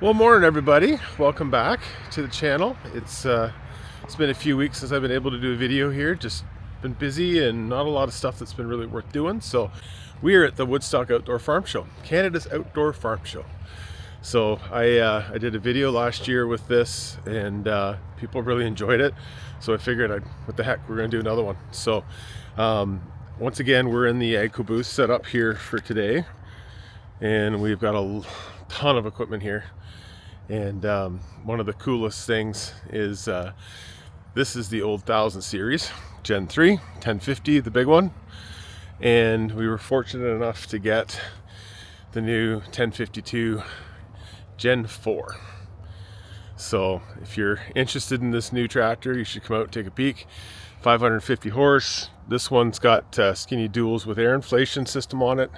Well, morning everybody. Welcome back to the channel. It's been a few weeks since I've been able to do a video here. Just been busy and not a lot of stuff that's been really worth doing. So we are at the Woodstock Outdoor Farm Show, Canada's outdoor farm show. So I did a video last year with this, and people really enjoyed it. So I figured, what the heck, we're going to do another one. So once again, we're in the AGCO booth set up here for today, and we've got a ton of equipment here. And one of the coolest things is this is the old 1000 series, Gen 3, 1050, the big one. And we were fortunate enough to get the new 1052 Gen 4. So if you're interested in this new tractor, you should come out and take a peek. 550 horse. This one's got skinny duals with air inflation system on it.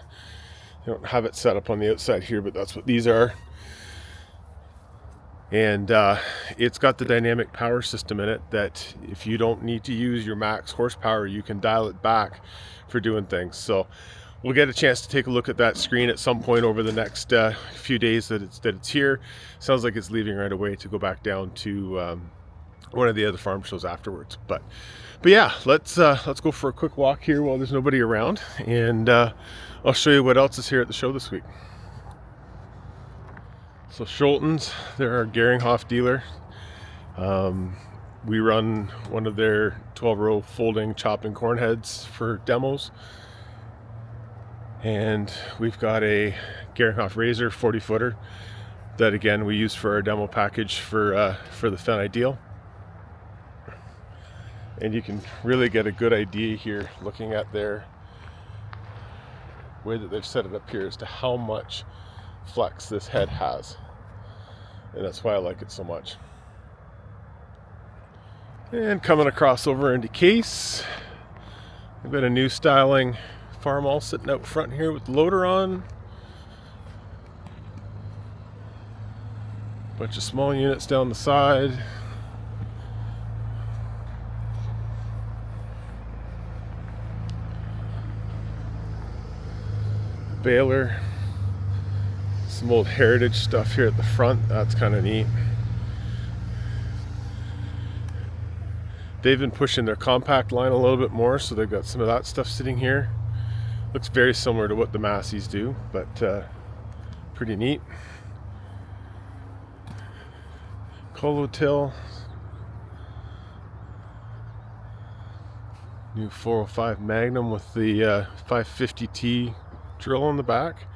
I don't have it set up on the outside here, but that's what these are. And it's got the dynamic power system in it that if you don't need to use your max horsepower, you can dial it back for doing things. So we'll get a chance to take a look at that screen at some point over the next few days that it's here. Sounds like it's leaving right away to go back down to one of the other farm shows afterwards. But yeah, let's go for a quick walk here while there's nobody around, and I'll show you what else is here at the show this week. So Schulten's, they're our Geringhoff dealer. We run one of their 12-row folding chopping corn heads for demos. And we've got a Geringhoff Razor 40-footer that, again, we use for our demo package for the Fendt Ideal. And you can really get a good idea here looking at their way that they've set it up here as to how much flex this head has. And that's why I like it so much. And coming across over into Case, we've got a new styling Farmall sitting out front here with the loader on. Bunch of small units down the side. Baler. Some old heritage stuff here at the front. That's kind of neat. They've been pushing their compact line a little bit more, so they've got some of that stuff sitting here. Looks very similar to what the Massey's do, but pretty neat. Colo-Till. New 405 Magnum with the 550T drill on the back.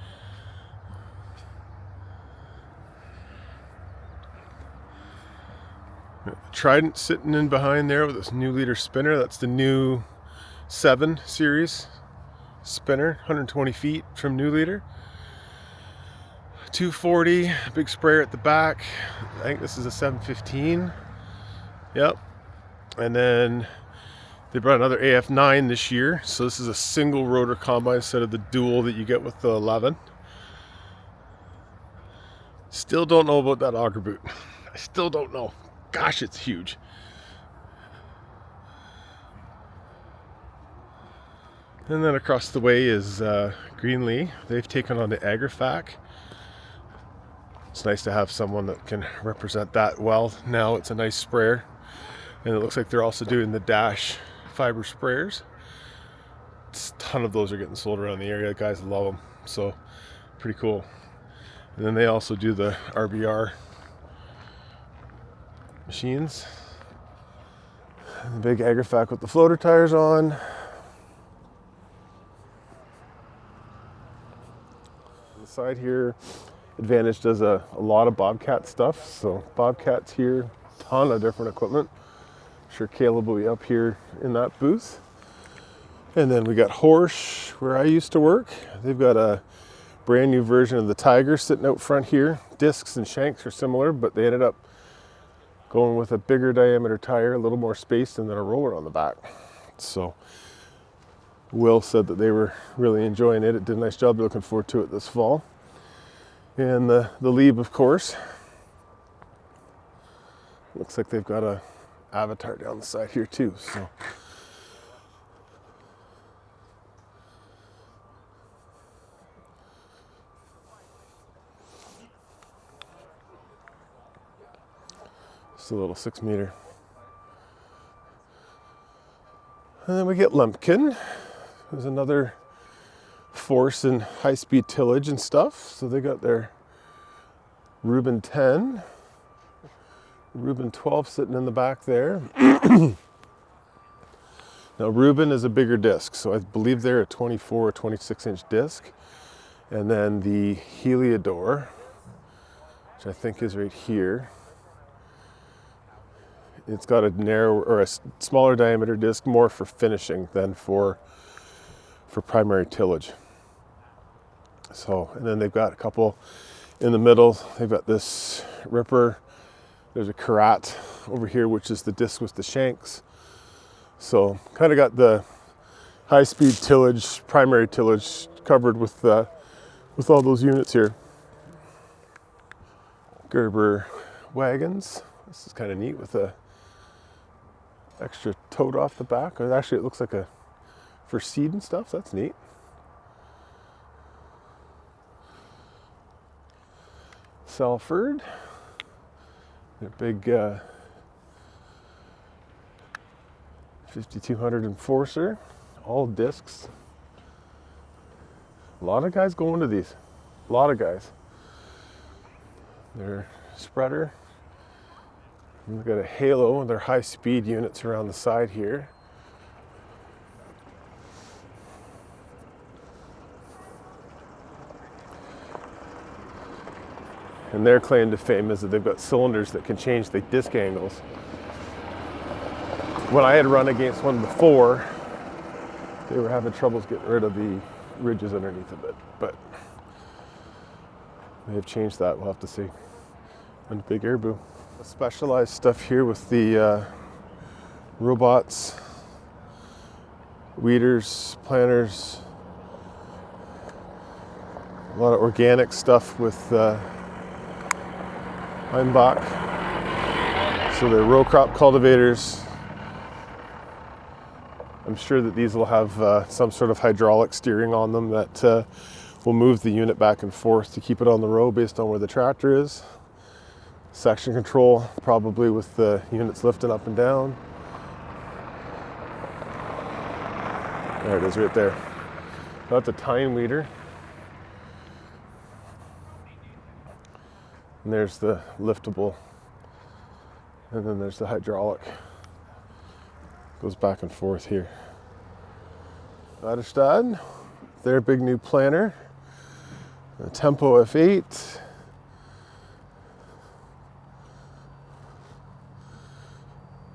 Trident sitting in behind there with this new leader spinner. That's the new 7 series spinner, 120 feet from new leader. 240, big sprayer at the back. I think this is a 715. Yep. And then they brought another AF9 this year. So this is a single rotor combine instead of the dual that you get with the 11. Still don't know about that auger boot. I still don't know. Gosh, it's huge. And then across the way is Greenlee. They've taken on the AgriFac. It's nice to have someone that can represent that well. Now it's a nice sprayer. And it looks like they're also doing the Dash fiber sprayers. A ton of those are getting sold around the area. The guys love them. So pretty cool. And then they also do the RBR machines. The big AgriFac with the floater tires on. On the side here, Advantage does a lot of Bobcat stuff. So Bobcat's here, ton of different equipment. I'm sure Caleb will be up here in that booth. And then we got Horsch, where I used to work. They've got a brand new version of the Tiger sitting out front here. Discs and shanks are similar, but they ended up going with a bigger diameter tire, a little more space, and then a roller on the back. So Will said that they were really enjoying it. It did a nice job. They're looking forward to it this fall. And the Lieb, of course. Looks like they've got a Avatar down the side here too. So Just a little 6 meter. And then we get Lumpkin. There's another force in high-speed tillage and stuff. So they got their Reuben 10, Reuben 12 sitting in the back there. Now Reuben is a bigger disc, so I believe they're a 24 or 26 inch disc. And then the Heliodor, which I think is right here, it's got a narrow or a smaller diameter disc, more for finishing than for primary tillage. So, and then they've got a couple in the middle. They've got this Ripper. There's a Karat over here, which is the disc with the shanks. So, kind of got the high-speed tillage, primary tillage covered with all those units here. Gerber wagons. This is kind of neat with a extra tote off the back. Actually, it looks like a for seed and stuff. So that's neat. Salford. Their big 5200 Enforcer. All discs. A lot of guys go into these. A lot of guys. Their spreader. And we've got a Halo and their high speed units around the side here. And their claim to fame is that they've got cylinders that can change the disc angles. When I had run against one before, they were having troubles getting rid of the ridges underneath of it, but they have changed that. We'll have to see. And big airboom. Specialized stuff here with the robots, weeders, planters, a lot of organic stuff with Heimbach. So they're row crop cultivators. I'm sure that these will have some sort of hydraulic steering on them that will move the unit back and forth to keep it on the row based on where the tractor is. Section control, probably with the units lifting up and down. There it is right there. That's a tine weeder. And there's the liftable. And then there's the hydraulic. Goes back and forth here. Vaderstad, their big new planter. The Tempo F8.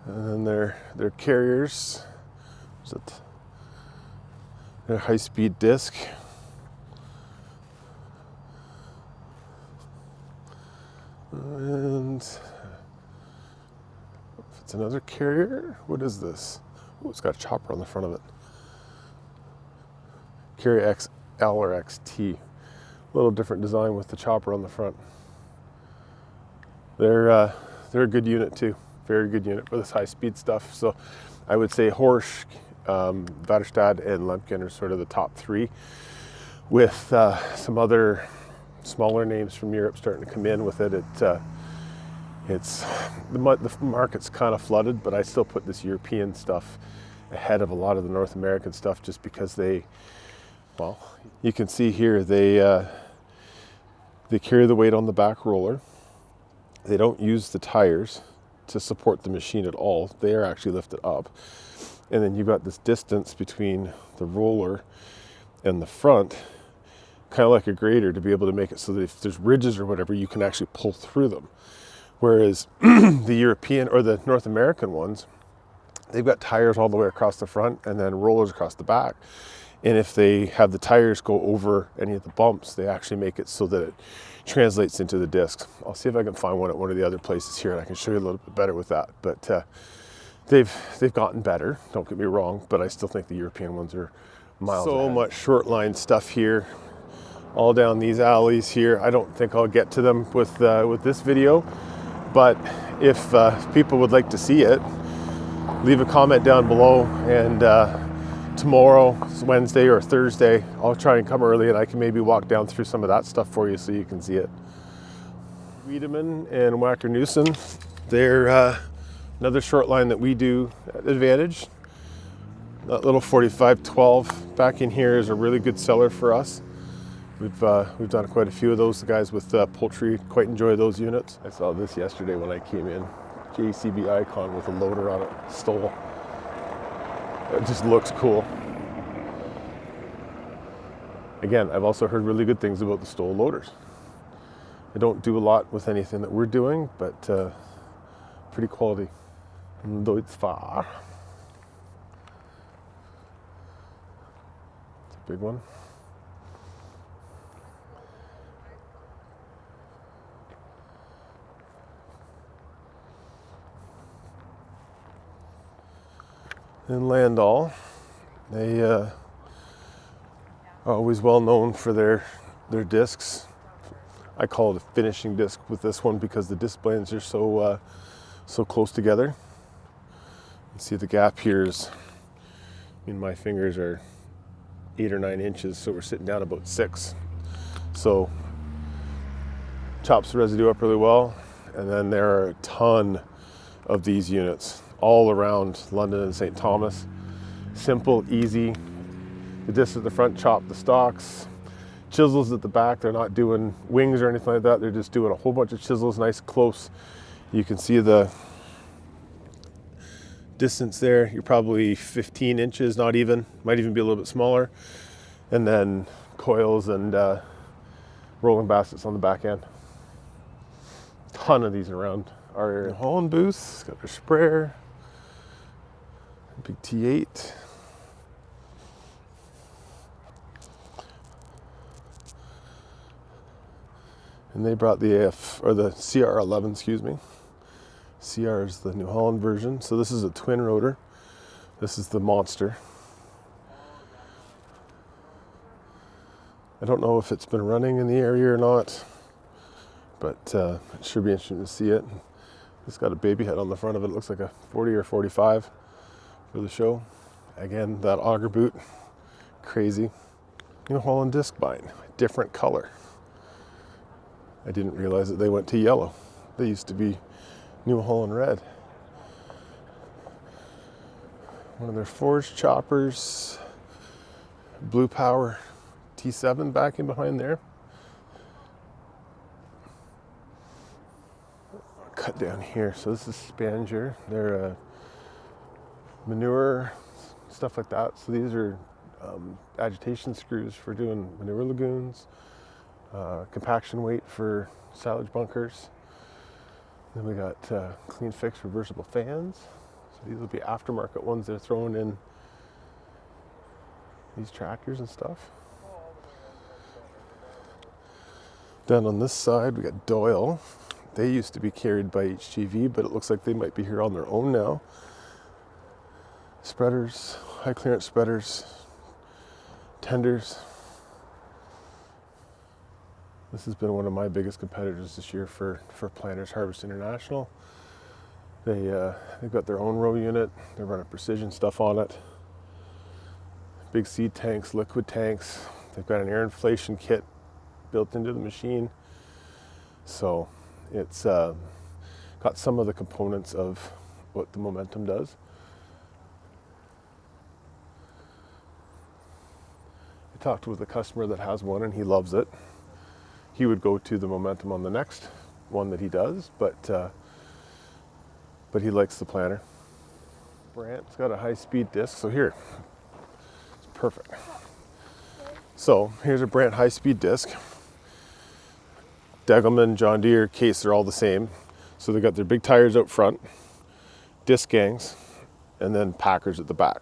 And then their carriers. Their high-speed disc. And it's another carrier. What is this? Oh, it's got a chopper on the front of it. Carrier XL or XT. A little different design with the chopper on the front. They're a good unit too. Very good unit for this high-speed stuff. So I would say Horsch, Vaderstad, and Lumpkin are sort of the top three, with some other smaller names from Europe starting to come in with it. The market's kind of flooded, but I still put this European stuff ahead of a lot of the North American stuff just because well, you can see here they carry the weight on the back roller. They don't use the tires to support the machine at all. They are actually lifted up. And then you've got this distance between the roller and the front, kind of like a grader, to be able to make it so that if there's ridges or whatever, you can actually pull through them. Whereas the European or the North American ones, they've got tires all the way across the front and then rollers across the back. And if they have the tires go over any of the bumps, they actually make it so that it translates into the discs. I'll see if I can find one at one of the other places here and I can show you a little bit better with that. But they've gotten better, don't get me wrong, but I still think the European ones are miles ahead. So much short line stuff here, all down these alleys here. I don't think I'll get to them with this video, but if people would like to see it, leave a comment down below, and tomorrow, Wednesday or Thursday, I'll try and come early and I can maybe walk down through some of that stuff for you so you can see it. Wiedemann and Wacker Neuson, They're another short line that we do at Advantage. That little 4512 back in here is a really good seller for us. We've done quite a few of those. The guys with poultry quite enjoy those units. I saw this yesterday when I came in. JCB Icon with a loader on it, Stoll. It just looks cool. Again, I've also heard really good things about the Stoll loaders. I don't do a lot with anything that we're doing, but pretty quality. Deutz-Fahr. It's a big one. In Landall, they are always well known for their discs. I call it a finishing disc with this one because the disc blades are so close together. You see the gap here is, I mean, my fingers are 8 or 9 inches, so we're sitting down about 6. So chops the residue up really well, and then there are a ton of these units all around London and St. Thomas. Simple, easy. The discs at the front chop the stalks. Chisels at the back, they're not doing wings or anything like that. They're just doing a whole bunch of chisels, nice close. You can see the distance there. You're probably 15 inches, not even. Might even be a little bit smaller. And then coils and rolling baskets on the back end. Ton of these around our area. Holland booth, got their sprayer. Big T8. And they brought the the CR11, excuse me. CR is the New Holland version. So this is a twin rotor. This is the monster. I don't know if it's been running in the area or not, but it should be interesting to see it. It's got a baby head on the front of it. It looks like a 40 or 45 for the show. Again, that auger boot, crazy. New Holland disc bind, different color. I didn't realize that they went to yellow. They used to be New Holland red. One of their forged choppers, Blue Power T7 back in behind there. Cut down here. So this is Spanger. They're manure, stuff like that. So these are agitation screws for doing manure lagoons. Compaction weight for silage bunkers. Then we got clean fix reversible fans. So these will be aftermarket ones they're throwing in these tractors and stuff. Then on this side we got Doyle. They used to be carried by HGV, but it looks like they might be here on their own now. Spreaders, high clearance spreaders, tenders. This has been one of my biggest competitors this year for Planters Harvest International. They've got their own row unit. They're running precision stuff on it. Big seed tanks, liquid tanks. They've got an air inflation kit built into the machine. So it's got some of the components of what the Momentum does. I talked with a customer that has one and he loves it. He would go to the Momentum on the next one that he does, but he likes the planter. Brandt's got a high-speed disc, so here, it's perfect. So here's a Brandt high-speed disc. Degelman, John Deere, Case, they're all the same. So they got their big tires out front, disc gangs, and then packers at the back.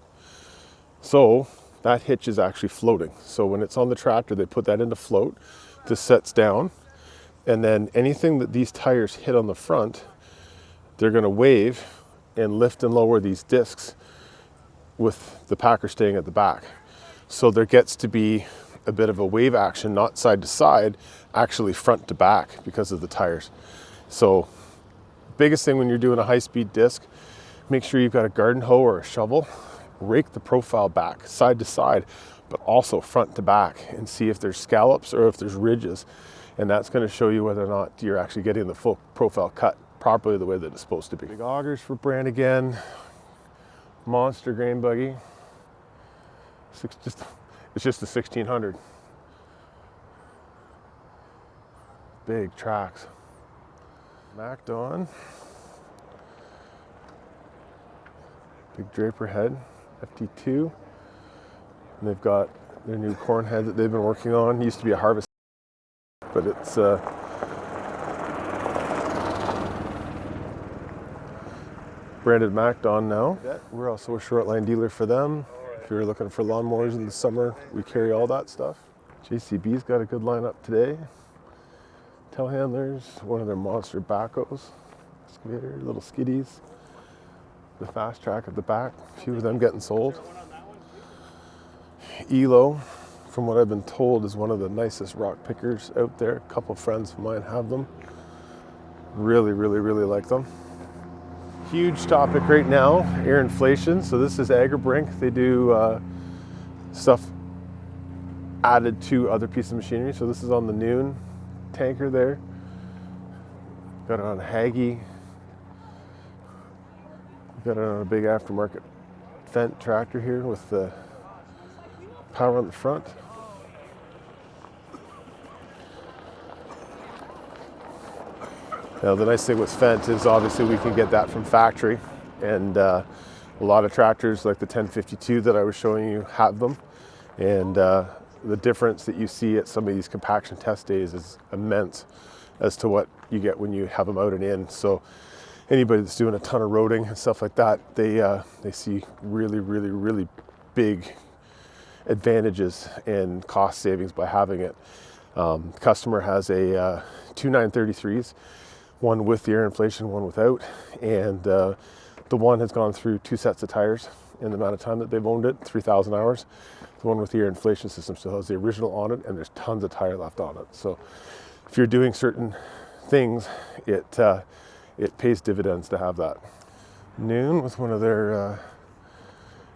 So that hitch is actually floating. So when it's on the tractor, they put that into float. This sets down, and then anything that these tires hit on the front, they're going to wave and lift and lower these discs with the packer staying at the back. So there gets to be a bit of a wave action, not side to side, actually front to back because of the tires. So biggest thing when you're doing a high-speed disc, make sure you've got a garden hoe or a shovel, rake the profile back side to side, but also front to back, and see if there's scallops or if there's ridges. And that's going to show you whether or not you're actually getting the full profile cut properly the way that it's supposed to be. Big augers for Brand again. Monster grain buggy. It's just a 1600. Big tracks. Macked on. Big draper head, FT2. And they've got their new corn head that they've been working on. It used to be a harvest, but it's branded Macked on now. We're also a short line dealer for them. If you're looking for lawnmowers in the summer, we carry all that stuff. JCB's got a good lineup today. Telehandlers, one of their monster backhoes, excavator, little skiddies, the fast track at the back, a few of them getting sold. Elo, from what I've been told, is one of the nicest rock pickers out there. A couple friends of mine have them. Really, really, really like them. Huge topic right now, air inflation. So this is Agribrink. They do stuff added to other pieces of machinery. So this is on the Noon tanker there. Got it on a Haggy. Got it on a big aftermarket Fendt tractor here with the power on the front. Now the nice thing with Fendt is obviously we can get that from factory, and a lot of tractors like the 1052 that I was showing you have them, and the difference that you see at some of these compaction test days is immense as to what you get when you have them out and in. So anybody that's doing a ton of roading and stuff like that, they see really, really, really big advantages and cost savings by having it. Customer has a two 933s, one with the air inflation, one without, and the one has gone through 2 sets of tires in the amount of time that they've owned it, 3,000 hours. The one with the air inflation system still has the original on it, and there's tons of tire left on it. So if you're doing certain things, it pays dividends to have that. Noon with one of their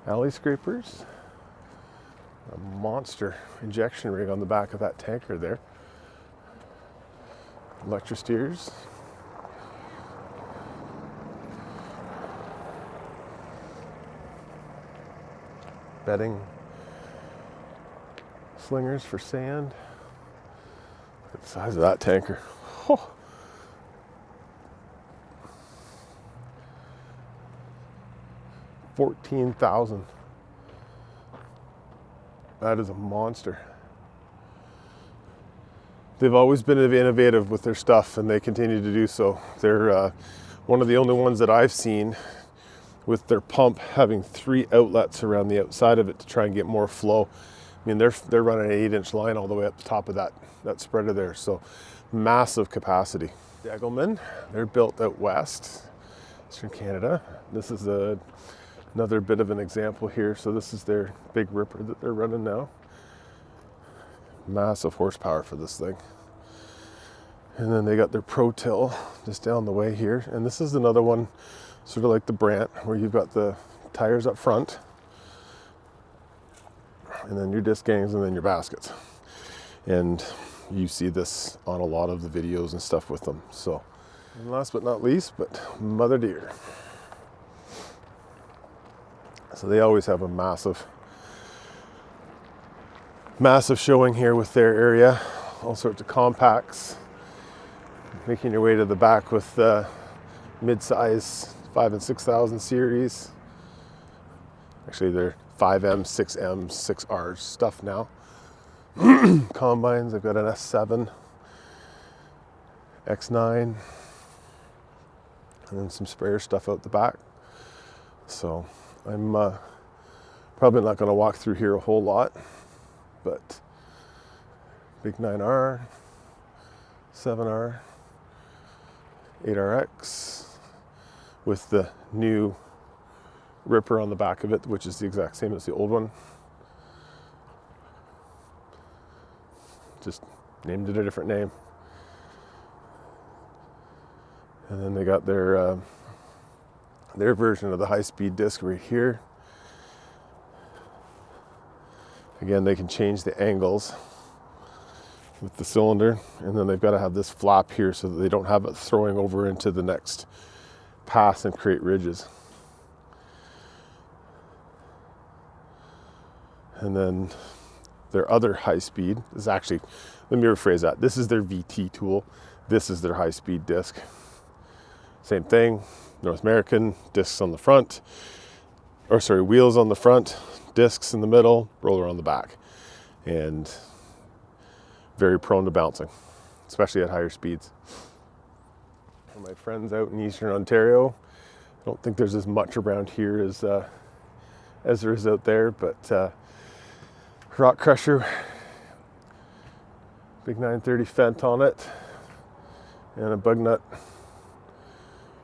alley scrapers. A monster injection rig on the back of that tanker there. Electrosteers. Bedding. Slingers for sand. Look at the size of that tanker. Oh. $14,000. That is a monster. They've always been innovative with their stuff, and they continue to do so. They're one of the only ones that I've seen with their pump having 3 outlets around the outside of it to try and get more flow. I mean, they're running an 8-inch line all the way up the top of that spreader there, so massive capacity. Degelman, they're built out west, Eastern Canada. This is another bit of an example here. So this is their big ripper that they're running now. Massive horsepower for this thing. And then they got their Pro Till just down the way here. And this is another one, sort of like the Brant, where you've got the tires up front, and then your disc gangs, and then your baskets. And you see this on a lot of the videos and stuff with them. So, and last but not least, but Mother Deere. So they always have a massive showing here with their area. All sorts of compacts. Making your way to the back with mid-size 5 and 6,000 series. Actually, they're 5M, 6M, 6R stuff now. Combines, I've got an S7, X9, and then some sprayer stuff out the back. So I'm probably not going to walk through here a whole lot, but big 9R, 7R, 8RX with the new ripper on the back of it, which is the exact same as the old one. Just named it a different name. And then they got their version of the high-speed disc right here. Again, they can change the angles with the cylinder, and then they've got to have this flap here so that they don't have it throwing over into the next pass and create ridges. And then their other high speed is actually, let me rephrase that. This is their VT tool. This is their high speed disc. Same thing, North American, discs on the front, or sorry, wheels on the front, discs in the middle, roller on the back. And very prone to bouncing, especially at higher speeds. For my friends out in Eastern Ontario, I don't think there's as much around here as there is out there, but rock crusher, big 930 Fendt on it, and a bug nut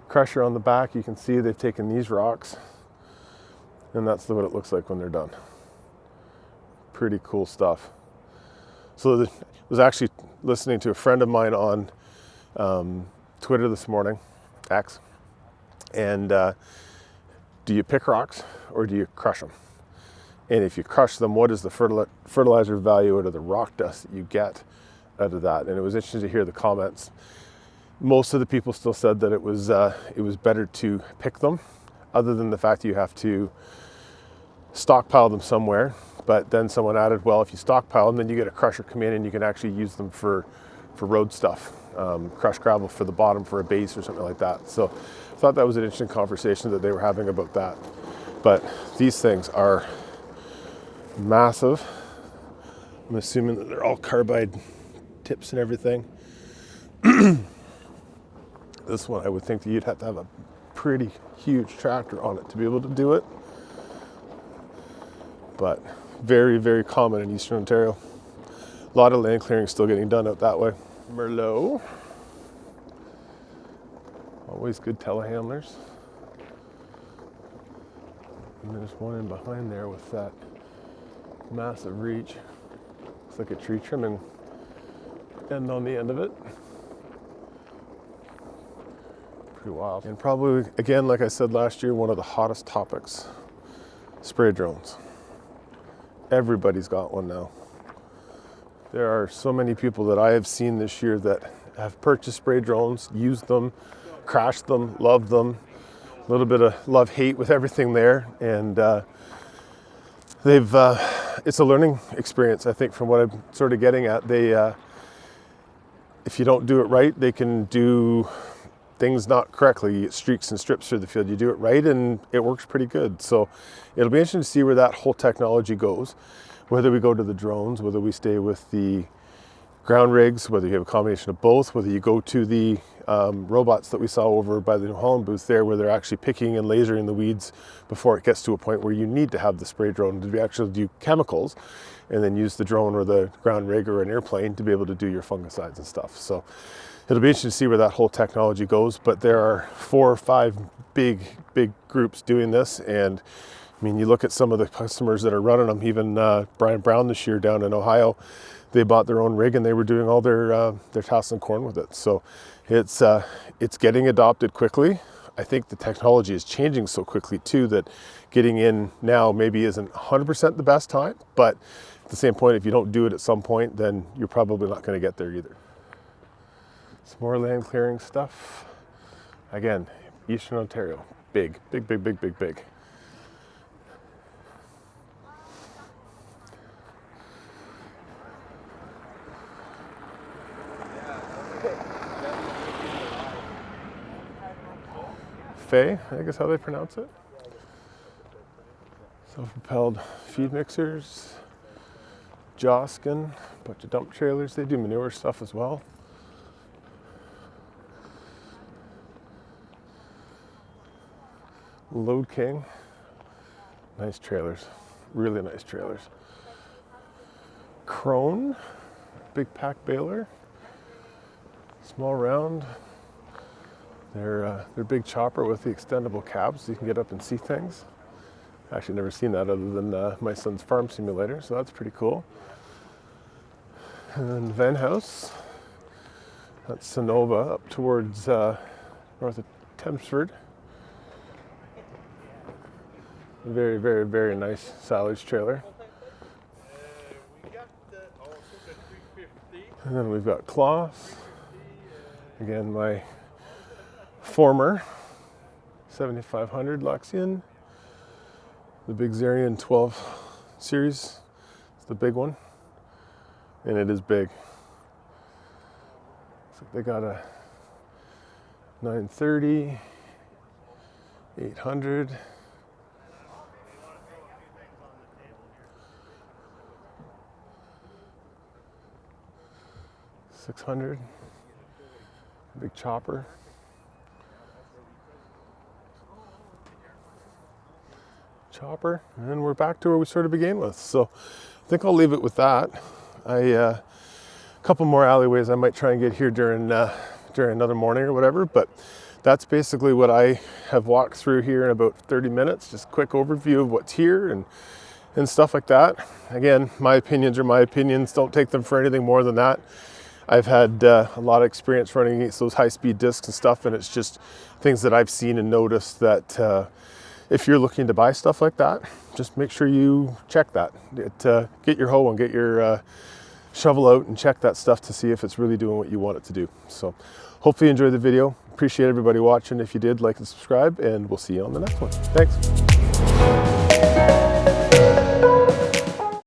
crusher on the back. You can see they've taken these rocks, and that's what it looks like when they're done. Pretty cool stuff. So I was actually listening to a friend of mine on Twitter this morning, X, and do you pick rocks or do you crush them? And if you crush them, what is the fertilizer value out of the rock dust that you get out of that? And it was interesting to hear the comments. Most of the people still said that it was better to pick them, other than the fact that you have to stockpile them somewhere. But then someone added, well, if you stockpile them, then you get a crusher come in and you can actually use them for road stuff, crush gravel for the bottom for a base or something like that. So I thought that was an interesting conversation that they were having about that. But these things are massive. I'm assuming that they're all carbide tips and everything. This one, I would think that you'd have to have a pretty huge tractor on it to be able to do it. But very, very common in Eastern Ontario. A lot of land clearing still getting done out that way. Merlot. Always good telehandlers. And there's one in behind there with that massive reach. Looks like a tree trimming end on the end of it. Pretty wild. And probably, again, like I said last year, one of the hottest topics, spray drones. Everybody's got one now. There are so many people that I have seen this year that have purchased spray drones, used them, crashed them, loved them. A little bit of love-hate with everything there. And it's a learning experience, I think, from what I'm sort of getting at. If you don't do it right, they can do things not correctly. You get streaks and strips through the field. You do it right and it works pretty good. So it'll be interesting to see where that whole technology goes, whether we go to the drones, whether we stay with the ground rigs, whether you have a combination of both, whether you go to the robots that we saw over by the New Holland booth there, where they're actually picking and lasering the weeds before it gets to a point where you need to have the spray drone to actually do chemicals, and then use the drone or the ground rig or an airplane to be able to do your fungicides and stuff. So it'll be interesting to see where that whole technology goes, but there are 4 or 5 big groups doing this. And I mean, you look at some of the customers that are running them, even Brian Brown this year down in Ohio, they bought their own rig and they were doing all their tasseling corn with it. So it's getting adopted quickly. I think the technology is changing so quickly too that getting in now maybe isn't 100% the best time, but at the same point, if you don't do it at some point, then you're probably not going to get there either. Some more land clearing stuff. Again, Eastern Ontario, big. Fay, I think is how they pronounce it. Self-propelled feed mixers, Joskin, a bunch of dump trailers. They do manure stuff as well. Load King, nice trailers, really nice trailers. Crone, big pack baler, small round. They're big chopper with the extendable cabs, so you can get up and see things. Actually, never seen that other than my son's farm simulator, so that's pretty cool. And then Van House, that's Sonova up towards north of Tempsford. Very nice silage trailer. And then we've got cloth. Again, my former 7500 Luxian. The big Zarian 12 series. It's the big one. And it is big. So they got a 930, 800. 600, big chopper. And we're back to where we sort of began with. So I think I'll leave it with that. A couple more alleyways I might try and get here during another morning or whatever, but that's basically what I have walked through here in about 30 minutes. Just a quick overview of what's here and stuff like that. Again, my opinions are my opinions. Don't take them for anything more than that. I've had a lot of experience running against those high-speed discs and stuff, and it's just things that I've seen and noticed that if you're looking to buy stuff like that, just make sure you check that. Get your hoe and get your shovel out and check that stuff to see if it's really doing what you want it to do. So hopefully you enjoyed the video. Appreciate everybody watching. If you did, like and subscribe, and we'll see you on the next one. Thanks.